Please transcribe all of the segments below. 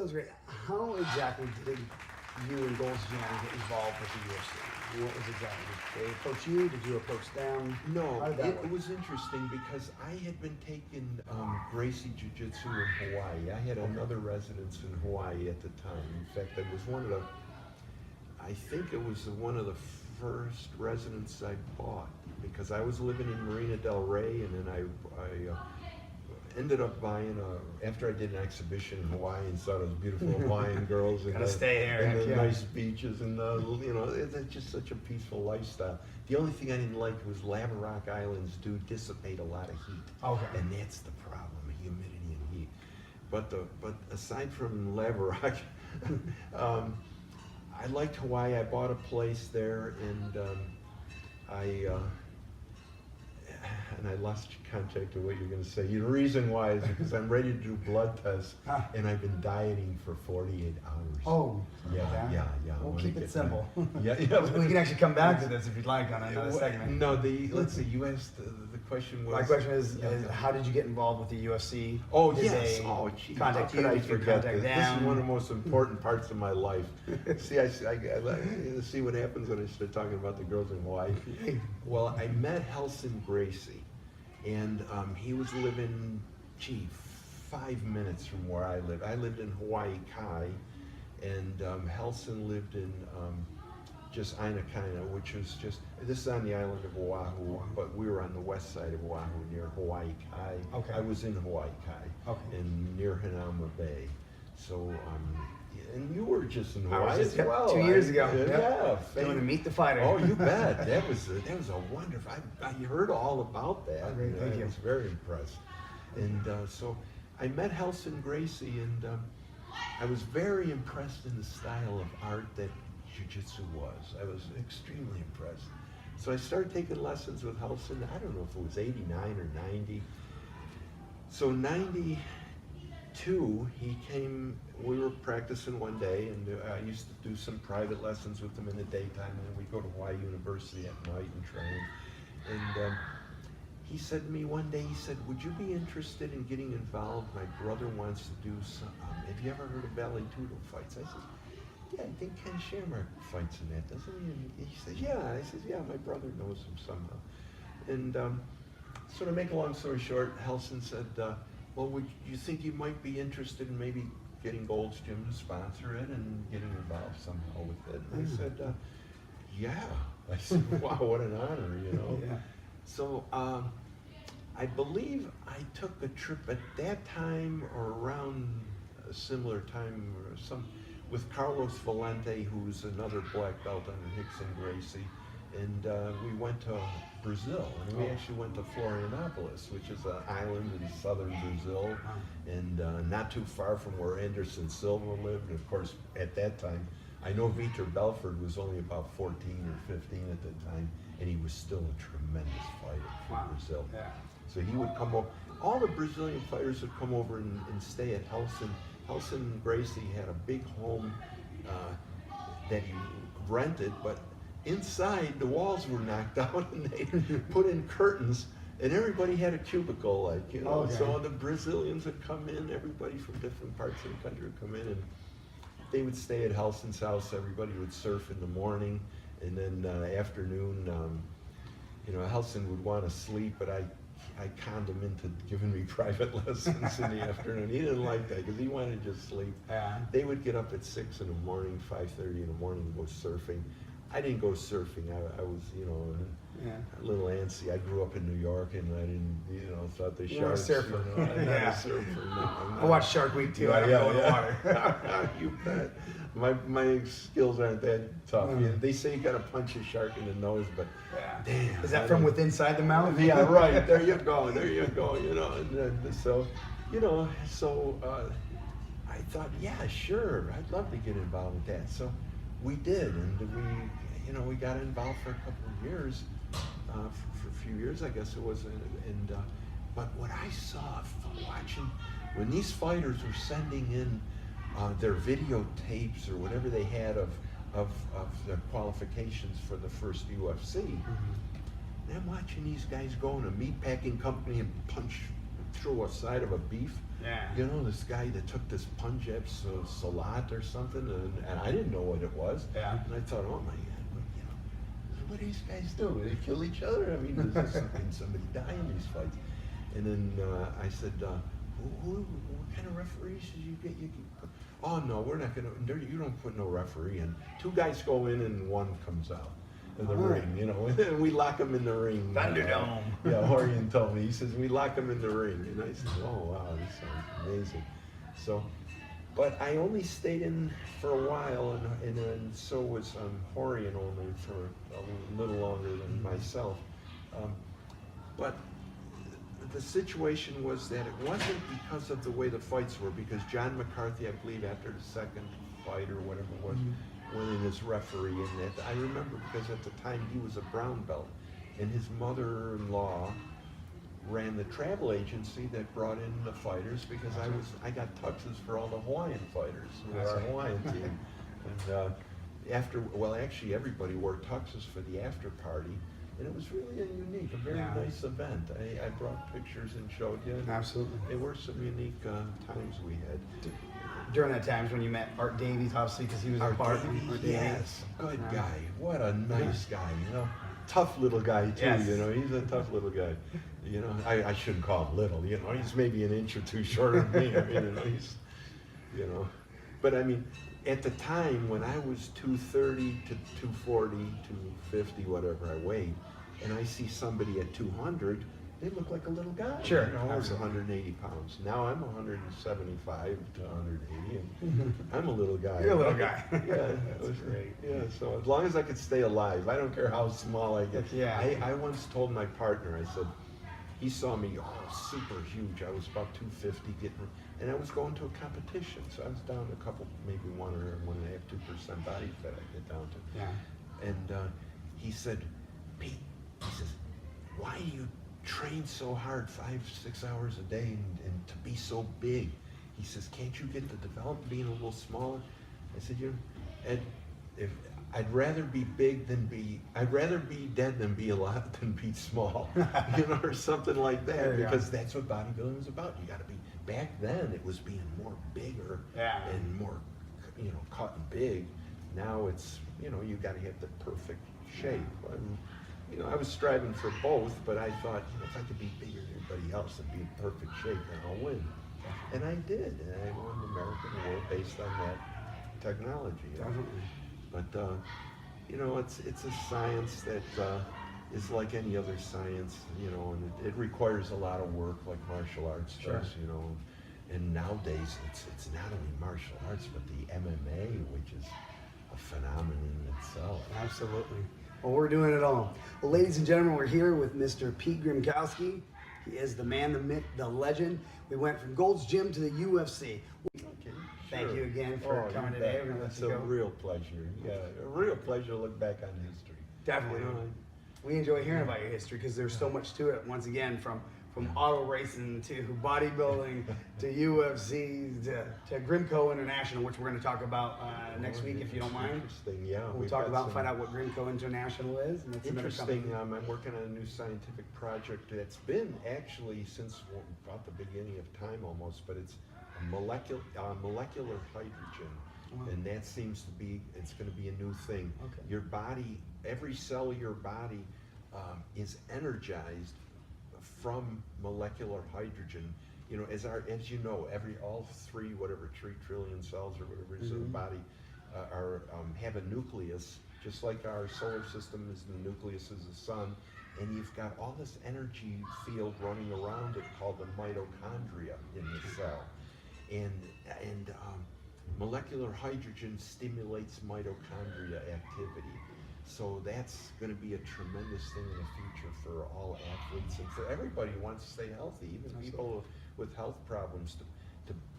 sounds great. How exactly did you and Gold's Gym get involved with the UFC? What was exactly? Did they approach you? Did you approach them? No, How did that it work? was interesting because I had been taking Gracie Jiu-Jitsu in Hawaii. I had another residence in Hawaii at the time. In fact, it was I think it was one of the first residences I bought because I was living in Marina Del Rey, and then I ended up buying after I did an exhibition in Hawaii and saw those beautiful Hawaiian girls and Gotta stay here, and the yeah. nice beaches and it's just such a peaceful lifestyle. The only thing I didn't like was Laverack Islands do dissipate a lot of heat. Okay. And that's the problem, humidity and heat. But aside from Laverack, I liked Hawaii. I bought a place there, and I lost contact of what you're going to say. The reason why is because I'm ready to do blood tests, and I've been dieting for 48 hours. Oh, yeah. We'll keep it simple. Yeah. We can actually come back to this if you'd like on another segment. No, let's see. You asked the question was. My question is how did you get involved with the UFC? Oh, Did yes. they Oh, gee. contact How you? could I Did you forget contact this? This is them? one of the most important parts of my life. See, I see what happens when I start talking about the girls in Hawaii. Well, I met Helson Gracie, and he was living, 5 minutes from where I live. I lived in Hawaii Kai, and Helson lived in just Ainakaina, which was this is on the island of Oahu, but we were on the west side of Oahu near Hawaii Kai. Okay. I was in Hawaii Kai, and near Hanauma Bay. So, and you were just in Hawaii as well. 2 years ago. Yeah. Going to meet the fighter. Oh, you bet. That was a wonderful. I heard all about that. Oh, great. Thank you. I was very impressed. And so I met Helson Gracie, and I was very impressed in the style of art that Jiu-Jitsu was. I was extremely impressed. So I started taking lessons with Helson. I don't know if it was 89 or 90. So 92, he came, we were practicing one day, and I used to do some private lessons with him in the daytime, and then we'd go to Hawaii University at night and train. And he said to me one day, he said, would you be interested in getting involved? My brother wants to do some, have you ever heard of Valley Tudo fights? I said, yeah, I think Ken Shamrock fights in that, doesn't he? And he says, yeah. I says, yeah, my brother knows him somehow. And so to make a long story short, Helson said, well, would you think you might be interested in maybe getting Gold's Gym to sponsor it and getting involved somehow with it? And I said, yeah. I said, wow, what an honor, Yeah. So I believe I took a trip at that time or around a similar time or with Carlos Valente, who's another black belt under Hickson Gracie, and we went to Brazil, and we actually went to Florianopolis, which is an island in southern Brazil, and not too far from where Anderson Silva lived. Of course, at that time, I know Vitor Belfort was only about 14 or 15 at the time, and he was still a tremendous fighter for Brazil. Yeah. So he would come over, all the Brazilian fighters would come over and stay at Helson. Helson Gracie had a big home that he rented, but inside the walls were knocked out and they put in curtains, and everybody had a cubicle, Okay. So the Brazilians would come in, everybody from different parts of the country would come in, and they would stay at Helson's house. Everybody would surf in the morning, and then afternoon, Helson would want to sleep, but I conned him into giving me private lessons in the afternoon. He didn't like that because he wanted to just sleep. Yeah. They would get up at 6 in the morning, 5:30 in the morning, and go surfing. I didn't go surfing. I was, a little antsy. I grew up in New York, and I didn't, thought the You were a sharks. surfer. I'm not Yeah. a surfer. No, I'm I not. watched Shark Week too. I don't go in the water. You bet. My skills aren't that tough. Yeah, they say you got to punch a shark in the nose, but damn. Is that from with inside the mouth? Yeah, right. There you go. And so I thought, yeah, sure, I'd love to get involved with that. So we did, and we got involved for a couple of years, for a few years, I guess it was. But what I saw watching when these fighters were sending in their videotapes or whatever they had of the qualifications for the first UFC. And I'm watching these guys go in a meatpacking company and punch throw a side of a beef. Yeah. You know, this guy that took this Punjab salat or something, and I didn't know what it was. Yeah. And I thought, oh my God, what do these guys do? Do they kill each other? I mean, does somebody die in these fights? And then I said, what kind of referees did you get? Oh no, we're not gonna. You don't put no referee in. 2 guys go in and 1 comes out of the ring. You know, and we lock them in the ring. Thunderdome. Yeah, Horian told me. He says we lock them in the ring, and I said, oh wow, this sounds amazing. So, but I only stayed in for a while, and so was Horian only for a little longer than myself. But the situation was that it wasn't because of the way the fights were, because John McCarthy, I believe, after the second fight or whatever it was, went in as referee, and that I remember because at the time he was a brown belt, and his mother-in-law ran the travel agency that brought in the fighters, because I got tuxes for all the Hawaiian fighters, our Hawaiian team, and actually everybody wore tuxes for the after party. And it was really a very nice event. I brought pictures and showed you. Absolutely. There were some unique times we had. During that times when you met Art Davies, obviously, because he was Art a part. Davies, yes, good guy. What a nice guy, you know. Tough little guy too, Yes. you know. He's a tough little guy. You know, I shouldn't call him little. You know, he's maybe an inch or 2 shorter than me. I mean, he's, you know. But I mean, at the time when I was 230 to 240, 250, whatever I weighed, and I see somebody at 200, they look like a little guy. Sure. You know, I was 180 pounds. Now I'm 175 to 180, and I'm a little guy. You're a little guy. Yeah, That's great. Yeah, so as long as I could stay alive, I don't care how small I get. Yeah. I once told my partner, I said, he saw me, super huge. I was about 250 and I was going to a competition, so I was down a couple, maybe 1 or 1.5%, 2% body fat I get down to. Yeah. And he said, Pete, he says, why do you train so hard 5-6 hours a day and to be so big? He says, can't you get the development being a little smaller? I said, Ed, I'd rather be big than I'd rather be dead than be alive than be small, you know, or something like that, because that's what bodybuilding is about. You got to be, back then it was being more bigger and more, you know, cut and big. Now it's, you know, you got to have the perfect shape. And, you know, I was striving for both, but I thought, you know, if I could be bigger than everybody else and be in perfect shape, then I'll win. And I did, and I won the American Award based on that technology. Definitely. But you know, it's a science that is like any other science, you know, and it requires a lot of work, like martial arts does, you know. And nowadays, it's not only martial arts, but the MMA, which is a phenomenon in itself. Absolutely. Well, we're doing it all. Well, ladies and gentlemen, we're here with Mr. Pete Grymkowski. He is the man, the myth, the legend. We went from Gold's Gym to the UFC. Thank you again for coming today. We're gonna let It's you a go. real pleasure. Yeah, a real pleasure to look back on history. Definitely. You know, We enjoy hearing about your history because there's so much to it. Once again, from auto racing to bodybuilding to UFC to Grymko International, which we're going to talk about next week, if you don't mind. Interesting, yeah. We'll talk about and find out what Grymko International is. And it's interesting. I'm working on a new scientific project that's been actually since about the beginning of time almost, but it's a molecular hydrogen. And that seems to be, it's going to be a new thing. Okay. Your body, every cell of your body is energized from molecular hydrogen. You know, as you know, all 3 trillion cells or whatever it is in the body have a nucleus, just like our solar system is the nucleus is the sun, and you've got all this energy field running around it called the mitochondria in the cell, and molecular hydrogen stimulates mitochondria activity. So that's going to be a tremendous thing in the future for all athletes and for everybody who wants to stay healthy, even people with health problems,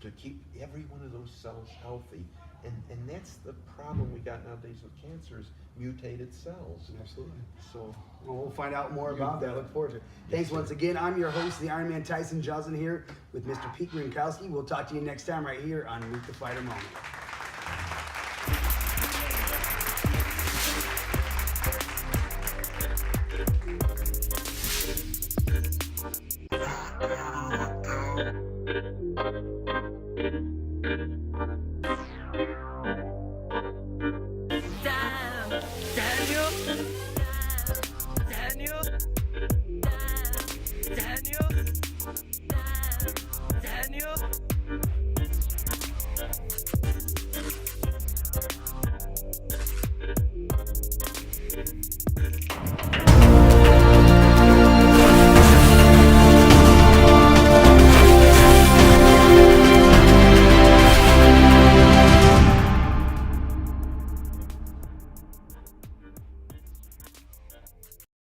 to keep every one of those cells healthy. And that's the problem we got nowadays with cancer is mutated cells. Absolutely. So we'll find out more about that. Look forward to it. Thanks once again. I'm your host, the Iron Man Tyson Johnson, here with Mr. Pete Grymkowski. We'll talk to you next time right here on Meet the Fighter Moment.